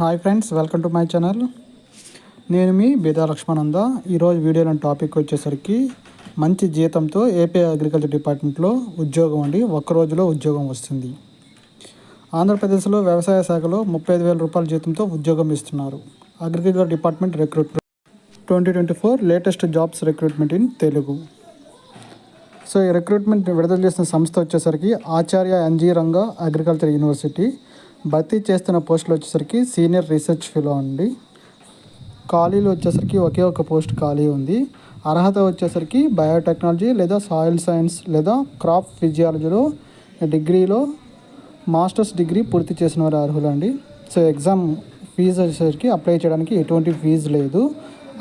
Hi friends, welcome to my channel. నేను మీ బేదా లక్ష్మణంద. ఈరోజు వీడియోలో టాపిక్ వచ్చేసరికి మంచి జీతంతో ఏపీ అగ్రికల్చర్ డిపార్ట్మెంట్లో ఉద్యోగం అండి. ఒక్క రోజులో ఉద్యోగం వస్తుంది. ఆంధ్రప్రదేశ్లో వ్యవసాయ శాఖలో 35,000 రూపాయల జీతంతో ఉద్యోగం ఇస్తున్నారు. Agriculture department recruitment 2024 latest jobs recruitment in Telugu. So ఈ రిక్రూట్మెంట్ విడుదల చేసిన సంస్థ వచ్చేసరికి ఆచార్య ఎన్జీ రంగా అగ్రికల్చర్ యూనివర్సిటీ. భర్తీ చేస్తున్న పోస్టులు వచ్చేసరికి సీనియర్ రీసెర్చ్ ఫెలో అండి. ఖాళీలు వచ్చేసరికి ఒకే ఒక పోస్ట్ ఖాళీ ఉంది. అర్హత వచ్చేసరికి బయోటెక్నాలజీ లేదా సాయిల్ సైన్స్ లేదా క్రాప్ ఫిజియాలజీలో డిగ్రీలో మాస్టర్స్ డిగ్రీ పూర్తి చేసిన వారు అర్హులండి. సో ఎగ్జామ్ ఫీజు వచ్చేసరికి అప్లై చేయడానికి ఎటువంటి ఫీజు లేదు.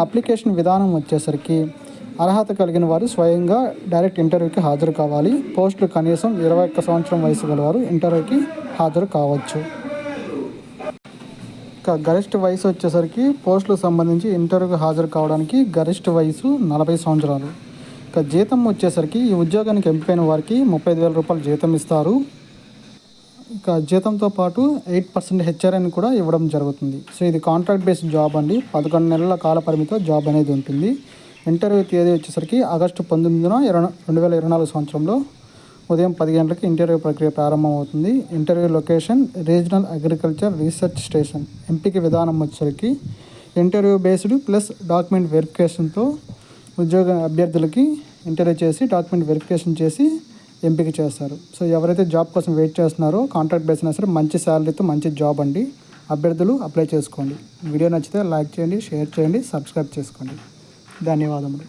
అప్లికేషన్ విధానం వచ్చేసరికి అర్హత కలిగిన వారు స్వయంగా డైరెక్ట్ ఇంటర్వ్యూకి హాజరు కావాలి. పోస్టులు కనీసం 21 సంవత్సరం వయసు గలవారు ఇంటర్వ్యూకి హాజరు కావచ్చు. ఇక గరిష్ట వయసు వచ్చేసరికి పోస్టులకు సంబంధించి ఇంటర్వ్యూకి హాజరు కావడానికి గరిష్ట వయసు 40 సంవత్సరాలు. ఇక జీతం వచ్చేసరికి ఈ ఉద్యోగానికి ఎంపికైన వారికి 35,000 రూపాయలు జీతం ఇస్తారు. ఇక జీతంతో పాటు 8% హెచ్ఆర్ఎన్ కూడా ఇవ్వడం జరుగుతుంది. సో ఇది కాంట్రాక్ట్ బేస్డ్ జాబ్ అండి. 11 నెలల కాల పరిమితితో జాబ్ అనేది ఉంటుంది. ఇంటర్వ్యూ తేదీ వచ్చేసరికి ఆగస్టు 19న 2024 సంవత్సరంలో ఉదయం 10 గంటలకి ఇంటర్వ్యూ ప్రక్రియ ప్రారంభమవుతుంది. Interview location regional agriculture research station. ఎంపిక విధానం వచ్చేసరికి ఇంటర్వ్యూ బేస్డ్ ప్లస్ డాక్యుమెంట్ వెరిఫికేషన్తో ఉద్యోగ అభ్యర్థులకి ఇంటర్వ్యూ చేసి డాక్యుమెంట్ వెరిఫికేషన్ చేసి ఎంపిక చేస్తారు. సో ఎవరైతే జాబ్ కోసం వెయిట్ చేస్తున్నారో కాంట్రాక్ట్ బేస్ అయినా సరే మంచి శాలరీతో మంచి జాబ్ అండి. అభ్యర్థులు అప్లై చేసుకోండి. వీడియో నచ్చితే లైక్ చేయండి, షేర్ చేయండి, సబ్స్క్రైబ్ చేసుకోండి. ధన్యవాదములు.